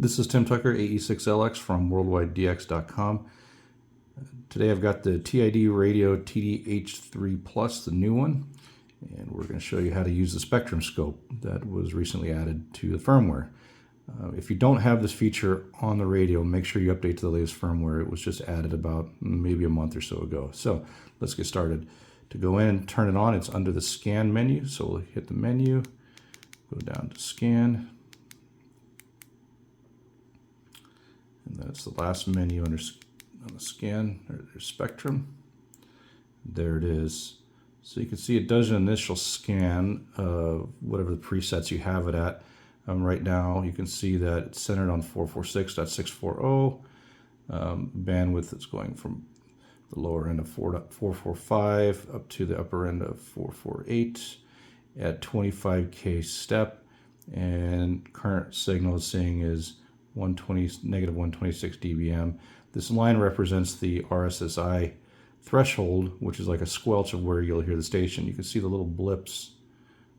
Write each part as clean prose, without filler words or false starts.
This is Tim Tucker, AE6LX from worldwidedx.com. Today I've got the Tidradio TD-H3 Plus, the new one, and we're going to show you how to use the spectrum scope that was recently added to the firmware. If you don't have this feature on the radio, make sure you update to the latest firmware. It was just added about maybe a month or so ago. So let's get started. To go in and turn it on, it's under the scan menu. So we'll hit the menu, go down to scan. And that's the last menu on the scan, or spectrum. There it is. So you can see it does an initial scan of whatever the presets you have it at. Right now you can see that it's centered on 446.640. Bandwidth is going from the lower end of 4.445 up to the upper end of 448 at 25K step. And current signal is saying is negative 126 dBm. This line represents the RSSI threshold, which is like a squelch of where you'll hear the station. You can see the little blips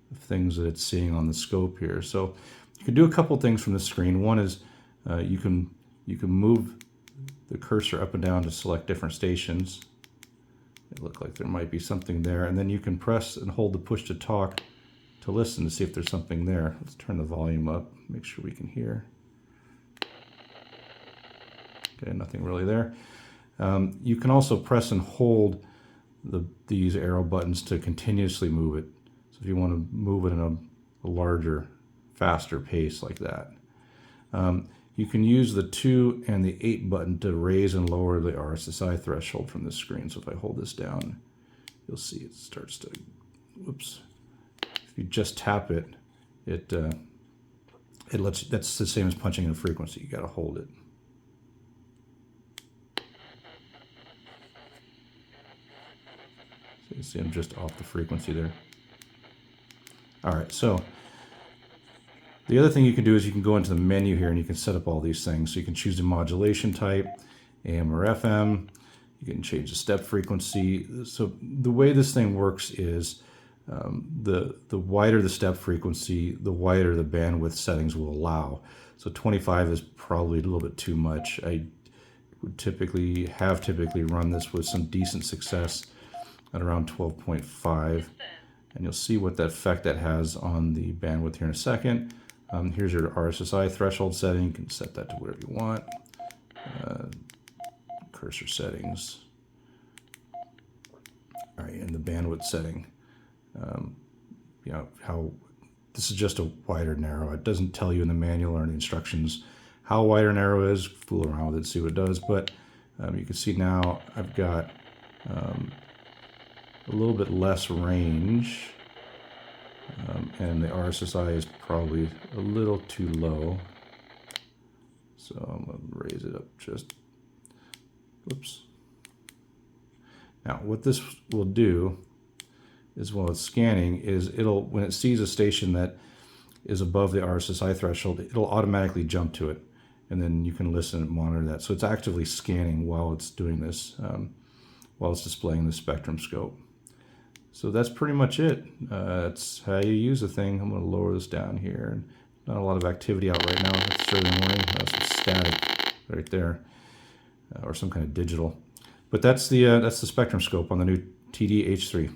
of things that it's seeing on the scope here. So you can do a couple things from the screen. One is you can move the cursor up and down to select different stations. It looks like there might be something there, and then you can press and hold the push to talk to listen to see if there's something there. Let's turn the volume up, make sure we can hear. Okay, nothing really there. You can also press and hold these arrow buttons to continuously move it. So if you want to move it in a larger, faster pace like that. You can use the 2 and the 8 button to raise and lower the RSSI threshold from this screen. So if I hold this down, you'll see it starts to, whoops. If you just tap it, it lets you, that's the same as punching in a frequency. You got to hold it. So you see I'm just off the frequency there. All right, so the other thing you can do is you can go into the menu here and you can set up all these things. So you can choose the modulation type, AM or FM. You can change the step frequency. So the way this thing works is the wider the step frequency, the wider the bandwidth settings will allow. So 25 is probably a little bit too much. I would typically run this with some decent success at around 12.5. And you'll see what that effect that has on the bandwidth here in a second. Here's your RSSI threshold setting. You can set that to whatever you want. Cursor settings. All right, and the bandwidth setting. You know, how this is just a wide or narrow. It doesn't tell you in the manual or in the instructions how wide or narrow is. Fool around with it, see what it does. But you can see now I've got a little bit less range. And the RSSI is probably a little too low. So I'm going to raise it up just, whoops. Now what this will do is while it's scanning is when it sees a station that is above the RSSI threshold, it'll automatically jump to it. And then you can listen and monitor that. So it's actively scanning while it's doing this, while it's displaying the spectrum scope. So that's pretty much it. That's how you use the thing. I'm going to lower this down here. And not a lot of activity out right now. It's early morning. Some static right there, or some kind of digital. But that's the spectrum scope on the new TD-H3.